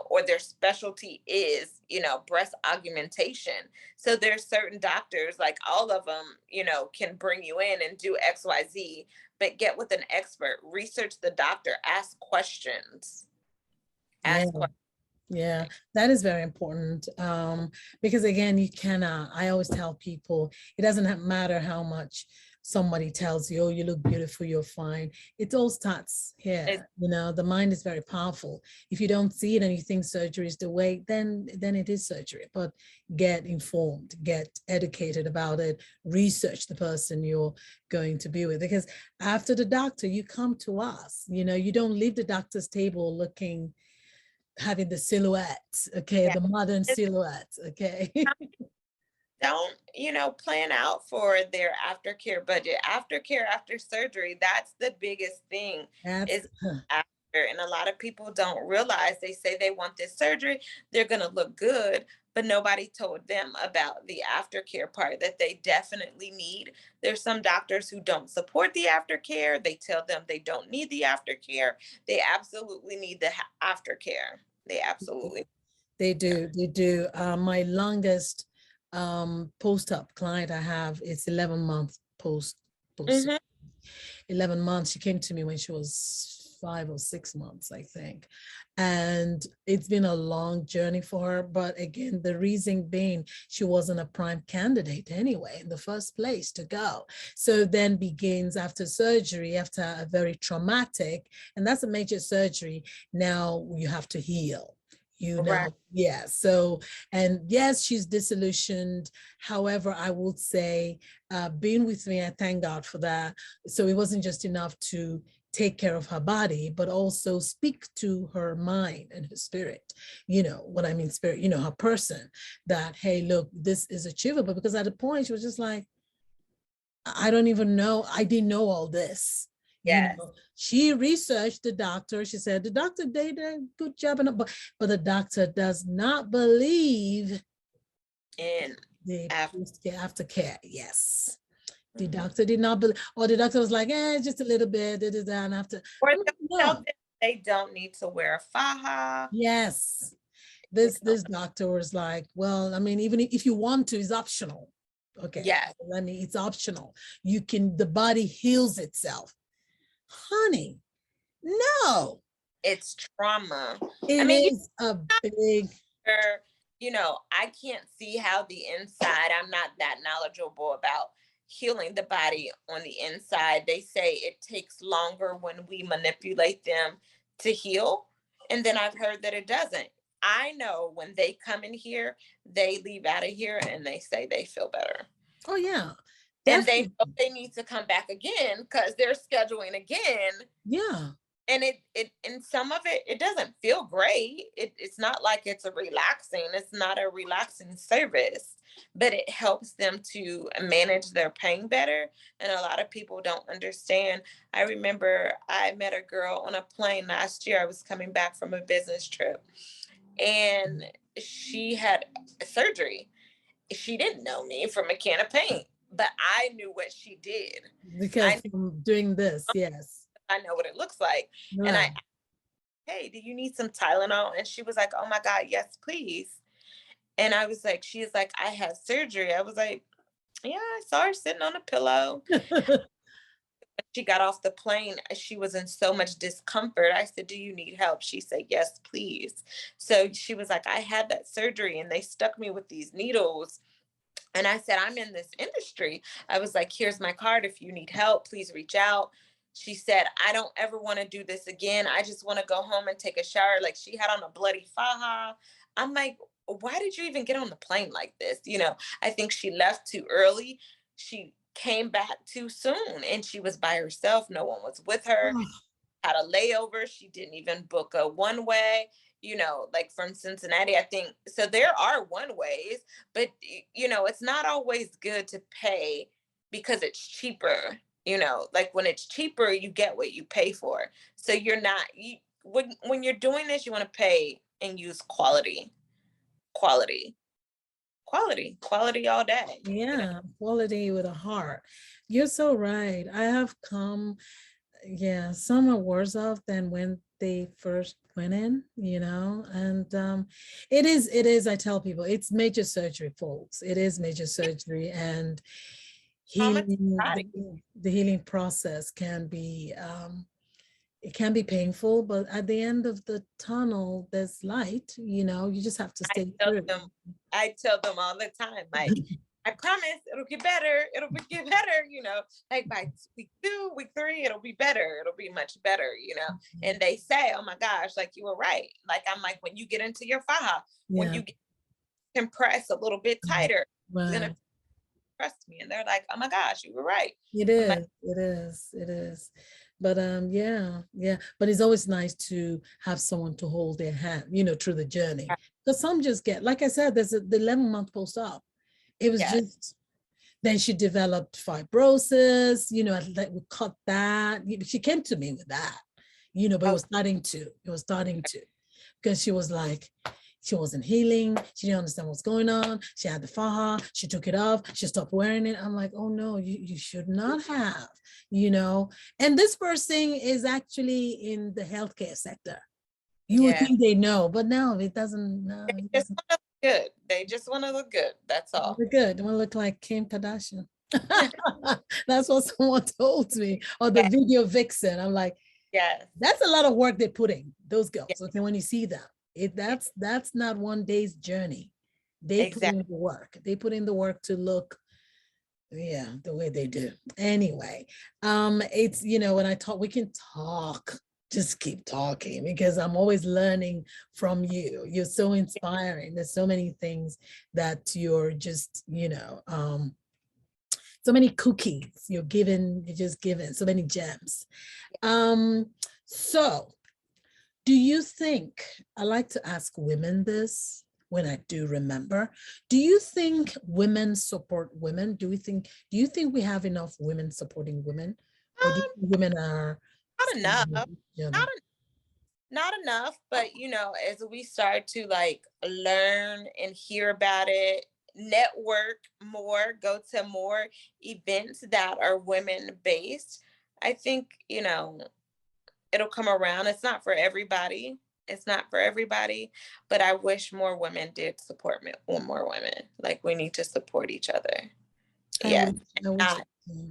Speaker 2: or their specialty is, breast augmentation. So there's certain doctors, like all of them, can bring you in and do XYZ, but get with an expert, research the doctor, ask questions.
Speaker 1: Yeah, that is very important. Because again, you cannot, I always tell people, it doesn't matter how much somebody tells you, oh, you look beautiful, you're fine. It all starts here. The mind is very powerful. If you don't see it and you think surgery is the way, then it is surgery. But get informed, get educated about it, research the person you're going to be with. Because after the doctor, you come to us. You don't leave the doctor's table having the silhouette, okay, the modern silhouette, okay.
Speaker 2: Don't, plan out for their aftercare budget. Aftercare after surgery, that's the biggest thing. Is after, and a lot of people don't realize, they say they want this surgery, they're going to look good, but nobody told them about the aftercare part that they definitely need. There's some doctors who don't support the aftercare. They tell them they don't need the aftercare. They absolutely need the aftercare. They absolutely.
Speaker 1: They do. They do. My longest post-op client I have, it's 11 months post.
Speaker 2: Mhm.
Speaker 1: 11 months. She came to me when she was 5 or 6 months, I think. And it's been a long journey for her. But again, the reason being, she wasn't a prime candidate anyway in the first place to go. So then begins after surgery, after a very traumatic, and that's a major surgery. Now you have to heal.
Speaker 2: Right.
Speaker 1: Yeah. So, and yes, she's disillusioned. However, I would say, being with me, I thank God for that. So it wasn't just enough to take care of her body, but also speak to her mind and her spirit. What I mean, spirit, her person, that, hey, look, this is achievable. Because at a point she was just like, I don't even know. I didn't know all this.
Speaker 2: Yes.
Speaker 1: She researched the doctor. She said the doctor did a good job, but the doctor does not believe
Speaker 2: In
Speaker 1: the
Speaker 2: after.
Speaker 1: aftercare. Yes, the doctor did not believe, or the doctor was like, just a little bit. And after,
Speaker 2: Or
Speaker 1: I'm like,
Speaker 2: they'll tell
Speaker 1: no.
Speaker 2: them they don't need to wear a faja.
Speaker 1: Yes, this doctor was like, well, I mean, even if you want to, it's optional. Okay,
Speaker 2: Yes.
Speaker 1: it's optional. The body heals itself. Honey, no,
Speaker 2: It's trauma. I
Speaker 1: it
Speaker 2: mean,
Speaker 1: is a big,
Speaker 2: I can't see how the inside, I'm not that knowledgeable about healing the body on the inside. They say it takes longer when we manipulate them to heal. And then I've heard that it doesn't. I know when they come in here, they leave out of here and they say they feel better.
Speaker 1: oh yeah,
Speaker 2: And they
Speaker 1: definitely.
Speaker 2: know they need to come back again because they're scheduling again.
Speaker 1: Yeah.
Speaker 2: And it and some of it doesn't feel great. It's not like it's not a relaxing service, but it helps them to manage their pain better. And a lot of people don't understand. I remember I met a girl on a plane last year. I was coming back from a business trip, and she had surgery. She didn't know me from a can of paint, but I knew what she did.
Speaker 1: Because
Speaker 2: I
Speaker 1: from doing this, yes.
Speaker 2: I know what it looks like. And
Speaker 1: Right.
Speaker 2: hey, do you need some Tylenol? And she was like, oh my God, yes, please. And I was like, she's like, I had surgery. I was like, yeah, I saw her sitting on a pillow. She got off the plane. She was in so much discomfort. I said, do you need help? She said, yes, please. So she was like, I had that surgery and they stuck me with these needles. And I said, I'm in this industry. I was like, here's my card. If you need help, please reach out. She said, I don't ever want to do this again. I just want to go home and take a shower. Like, she had on a bloody faja. I'm like, why did you even get on the plane like this? I think she left too early. She came back too soon and she was by herself. No one was with her. Had a layover. She didn't even book a one way, like from Cincinnati, I think. So there are one ways, but it's not always good to pay because it's cheaper. Like when it's cheaper, you get what you pay for. So you're not, when you're doing this, you want to pay and use quality, quality, quality all day.
Speaker 1: Yeah, quality with a heart. You're so right. I have come, yeah, some are worse off than when they first went in, and it is, I tell people, it's major surgery, folks. It is major surgery, and healing,
Speaker 2: Traumatized.
Speaker 1: the healing process can be, it can be painful, but at the end of the tunnel, there's light, you just have to
Speaker 2: I
Speaker 1: stay
Speaker 2: tell
Speaker 1: through.
Speaker 2: them, I tell them all the time, like, I promise it'll get better. Get better, like by week 2, week 3, it'll be better. It'll be much better. And they say, oh my gosh, like you were right. Like, I'm like, when you get into your faja, when
Speaker 1: Yeah,
Speaker 2: you compress a little bit tighter, it's going
Speaker 1: right.
Speaker 2: to trust me. And they're like, oh my gosh, you were right.
Speaker 1: It
Speaker 2: I'm like,
Speaker 1: is, it is, it is. But yeah, yeah. But it's always nice to have someone to hold their hand, through the journey. Because some just get, like I said, the 11-month post-op. It was
Speaker 2: yes.
Speaker 1: just, then she developed fibrosis, like we cut that. She came to me with that, but it was starting to, because she was like, she wasn't healing. She didn't understand what's going on. She had the faja. She took it off. She stopped wearing it. I'm like, oh no, you should not have, you know. And this person is actually in the healthcare sector. You would
Speaker 2: Yeah.
Speaker 1: think they know, but no, it doesn't. No, it
Speaker 2: Just
Speaker 1: doesn't.
Speaker 2: want to look good. They just want to look good. That's all.
Speaker 1: We're good. We look like Kim Kardashian. That's what someone told me. Or the
Speaker 2: Yeah.
Speaker 1: video vixen. I'm like,
Speaker 2: Yes.
Speaker 1: that's a lot of work they put in, those girls.
Speaker 2: Yeah.
Speaker 1: Okay, when you see them, that's not one day's journey. They put in
Speaker 2: Exactly.
Speaker 1: the work. They put in the work to look, yeah, the way they do. Anyway, it's, you know, when I talk, we can talk, just keep talking, because I'm always learning from you. You're so inspiring. There's so many things that you're just, you know, so many cookies you're just giving so many gems. So do you think, I like to ask women this when I do remember, do you think women support women? Do you think we have enough women supporting women? Or do you think women are
Speaker 2: Not enough.
Speaker 1: each other?
Speaker 2: Not not enough, but as we start to like learn and hear about it, network more, go to more events that are women based, I think, it'll come around. It's not for everybody. It's not for everybody, but I wish more women did support me, more women. Like we need to support each other.
Speaker 1: I
Speaker 2: Yes.
Speaker 1: wish, I wish.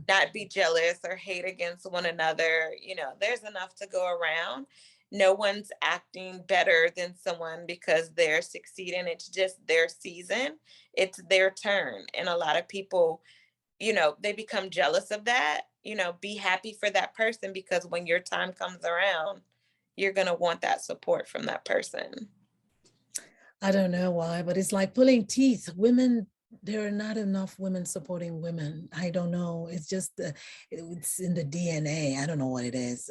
Speaker 2: Not be jealous or hate against one another. There's enough to go around. No one's acting better than someone because they're succeeding. It's just their season. It's their turn. And a lot of people, they become jealous of that. Be happy for that person, because when your time comes around, you're going to want that support from that person.
Speaker 1: I don't know why, but it's like pulling teeth. Women, there are not enough women supporting women. I don't know. It's just it's in the DNA. I don't know what it is.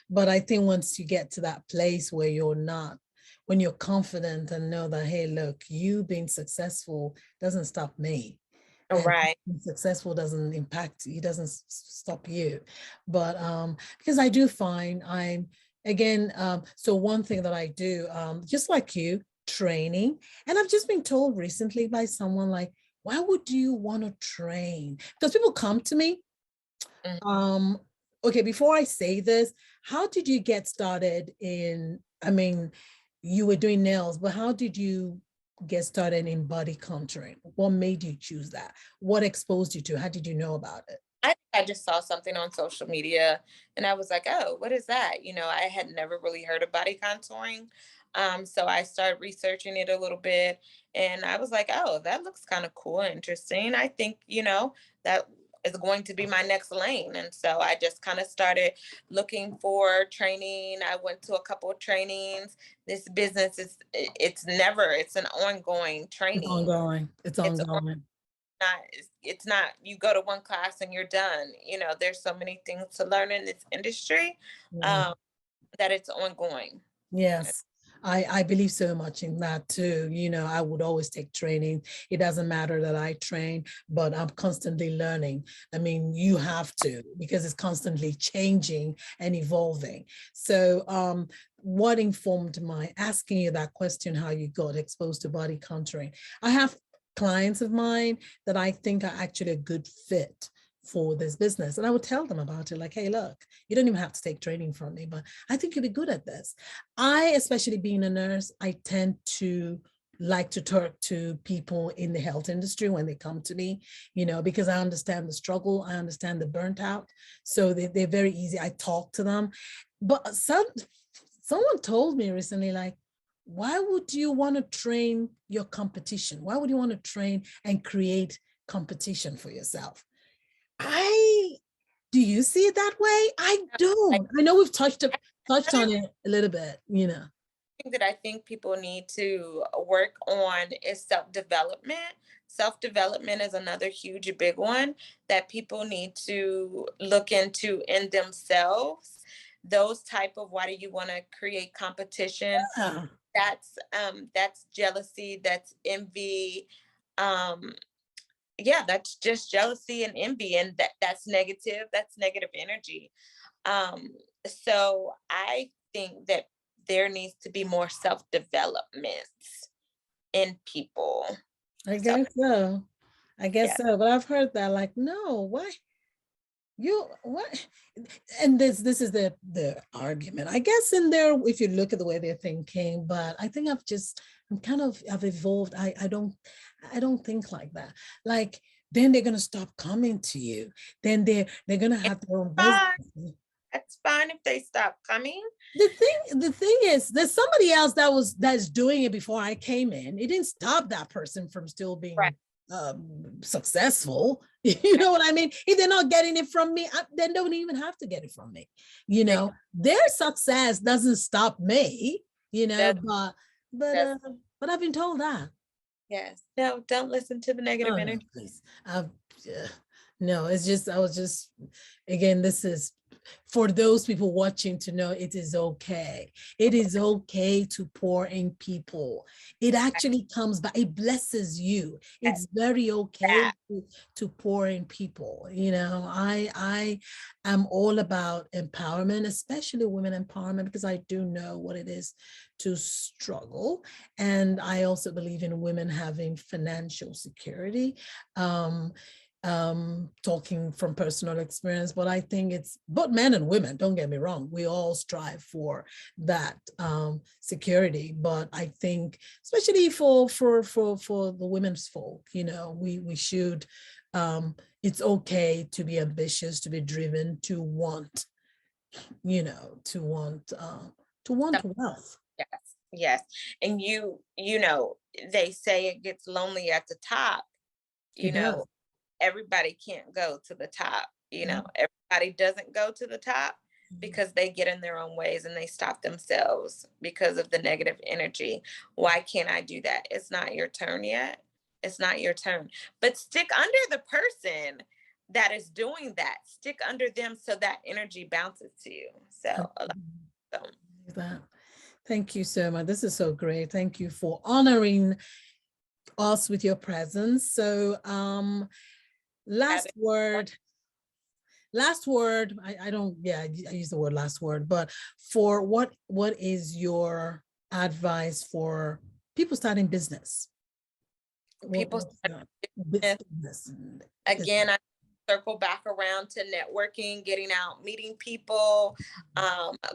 Speaker 1: But I think once you get to that place where when you're confident and know that, hey, look, you being successful doesn't stop me. And
Speaker 2: Right.
Speaker 1: successful doesn't impact, it doesn't stop you. But because I do find so one thing that I do, just like you, training. And I've just been told recently by someone, like, why would you want to train? Because people come to me. Okay, before I say this, how did you get started you were doing nails, but how did you get started in body contouring? What made you choose that? What exposed you to? How did you know about it?
Speaker 2: I just saw something on social media and I was like, oh, what is that? I had never really heard of body contouring. So I started researching it a little bit and I was like, oh, that looks kind of cool and interesting. I think, that is going to be my next lane. And so I just kind of started looking for training. I went to a couple of trainings. This business it's an ongoing
Speaker 1: It's
Speaker 2: training.
Speaker 1: ongoing. It's
Speaker 2: It's
Speaker 1: ongoing.
Speaker 2: not it's not you go to one class and you're done. There's so many things to learn in this industry,
Speaker 1: Yeah.
Speaker 2: um that it's ongoing.
Speaker 1: Yes, I believe so much in that too. I would always take training. It doesn't matter that I train, but I'm constantly learning. I mean, you have to, because it's constantly changing and evolving. So what informed my asking you that question, how you got exposed to body contouring? I have clients of mine that I think are actually a good fit for this business. And I would tell them about it, like, hey, look, you don't even have to take training from me, but I think you'll be good at this. Especially being a nurse, I tend to like to talk to people in the health industry when they come to me, because I understand the struggle, I understand the burnt out. So they're very easy. I talk to them. But someone told me recently, like, why would you want to train your competition? Why would you want to train and create competition for yourself? Do you see it that way? I don't. I know we've touched on it a little bit,
Speaker 2: Thing that I think people need to work on is self-development. Self-development is another huge big one that people need to look into in themselves. Those type of, why do you want to create competition?
Speaker 1: Yeah.
Speaker 2: That's jealousy, that's envy. Um, yeah, that's just jealousy and envy, and that's negative energy. So I think that there needs to be more self-development in people.
Speaker 1: I
Speaker 2: So
Speaker 1: guess so. I guess
Speaker 2: yeah,
Speaker 1: so. But I've heard that, like, no, why you what? And this is the argument. I guess in there, if you look at the way they're thinking, but I think I've evolved. I don't think like that. Like, then they're gonna stop coming to you. Then they're gonna have their own business.
Speaker 2: fine. That's fine if they stop coming.
Speaker 1: The thing is, there's somebody else that's doing it before I came in. It didn't stop that person from still
Speaker 2: Right.
Speaker 1: being successful. You know what I mean? If they're not getting it from me, then don't even have to get it from me. Their success doesn't stop me.
Speaker 2: That
Speaker 1: But
Speaker 2: does.
Speaker 1: but I've been told that.
Speaker 2: Yes. No, don't listen to the negative
Speaker 1: No, no,
Speaker 2: energy.
Speaker 1: please. No, it's just, again, this is for those people watching to know it is okay. It is okay to pour in people. It actually comes back, it blesses you. It's very okay to pour in people. I am all about empowerment, especially women empowerment, because I do know what it is to struggle. And I also believe in women having financial security. Talking from personal experience, but I think it's both men and women, don't get me wrong, we all strive for that security. But I think especially for the women's folk, we should, it's okay to be ambitious, to be driven, to want wealth.
Speaker 2: Yes. Yes. And they say it gets lonely at the top.
Speaker 1: It does.
Speaker 2: Everybody can't go to the top.
Speaker 1: Yeah.
Speaker 2: Everybody doesn't go to the top because they get in their own ways and they stop themselves because of the negative energy. Why can't I do that? It's not your turn yet. It's not your turn. But stick under the person that is doing that. Stick under them so that energy bounces to you. So,
Speaker 1: that. Thank you so much. This is so great. Thank you for honoring us with your presence. So, last word. I don't, I use the word last word, but for what is your advice for people starting business?
Speaker 2: People business. Again, I circle back around to networking, getting out, meeting people,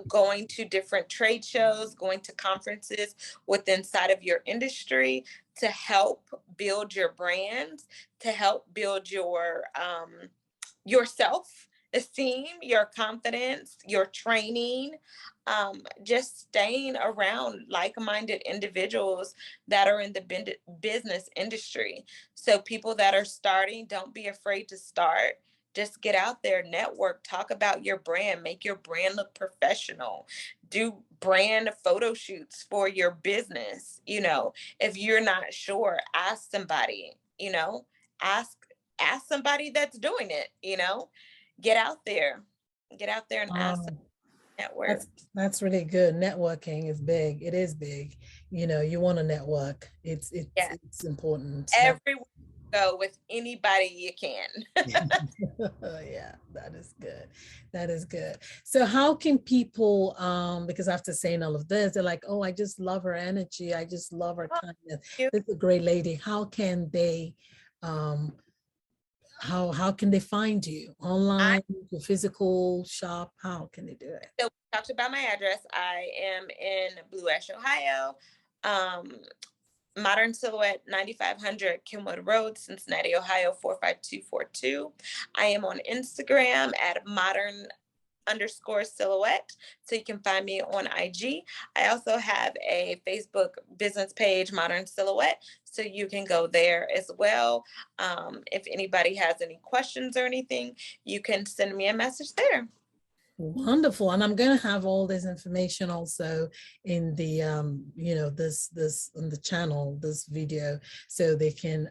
Speaker 2: going to different trade shows, going to conferences within inside of your industry to help build your brand, to help build your self-esteem, your confidence, your training, just staying around like-minded individuals that are in the business industry. So people that are starting, don't be afraid to start. Just get out there, network, talk about your brand, make your brand look professional, do brand photo shoots for your business. If you're not sure, ask somebody, ask somebody that's doing it. Get out there and ask them, network.
Speaker 1: That's really good. Networking is big. It is big. You want to network. It's important.
Speaker 2: Everywhere you go with anybody you can.
Speaker 1: Yeah, that is good. That is good. So how can people, because after saying all of this, they're like, oh, I just love her energy, I just love her kindness, this is a great lady. How can they how can they find you online, your physical shop? How can they do it?
Speaker 2: So we talked about my address. I am in Blue Ash, Ohio. Modern Silhouette, 9500 Kenwood Road, Cincinnati, Ohio, 45242. I am on Instagram at modern_silhouette. So you can find me on IG. I also have a Facebook business page, Modern Silhouette. So you can go there as well. If anybody has any questions or anything, you can send me a message there.
Speaker 1: Wonderful. And I'm going to have all this information also in the this on the channel, this video, so they can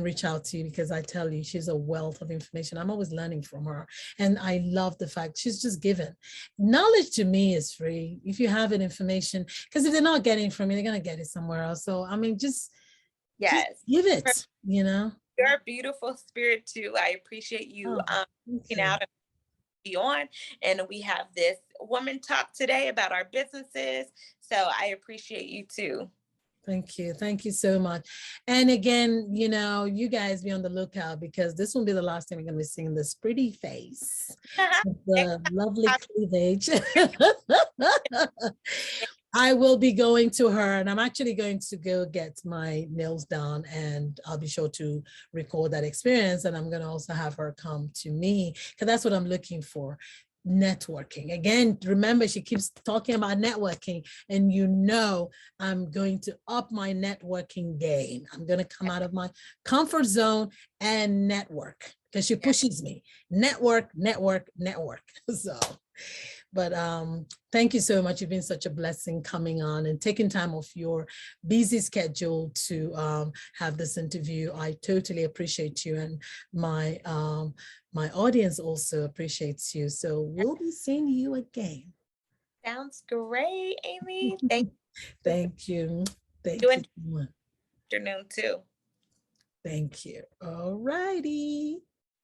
Speaker 1: reach out to you, because I tell you, she's a wealth of information. I'm always learning from her, and I love the fact she's just given knowledge. To me is free if you have it, information, because if they're not getting from me, they're going to get it somewhere else. So I mean, just give it.
Speaker 2: You're a beautiful spirit too. I appreciate you looking out be on, and we have this woman talk today about our businesses. So I appreciate you too.
Speaker 1: Thank you. Thank you so much. And again, you guys be on the lookout, because this won't be the last time you're going to be seeing this pretty face, the lovely cleavage. I will be going to her, and I'm actually going to go get my nails done, and I'll be sure to record that experience. And I'm going to also have her come to me, because that's what I'm looking for. Networking. Again, remember, she keeps talking about networking, and I'm going to up my networking game. I'm going to come out of my comfort zone and network, because she pushes me. Network. So, but thank you so much. You've been such a blessing coming on and taking time off your busy schedule to have this interview. I totally appreciate you, and my audience also appreciates you. So we'll be seeing you again.
Speaker 2: Sounds great, Amy. Thank
Speaker 1: Thank you. Thank
Speaker 2: you.
Speaker 1: you.
Speaker 2: Afternoon too.
Speaker 1: Thank you. All righty.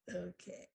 Speaker 1: Okay.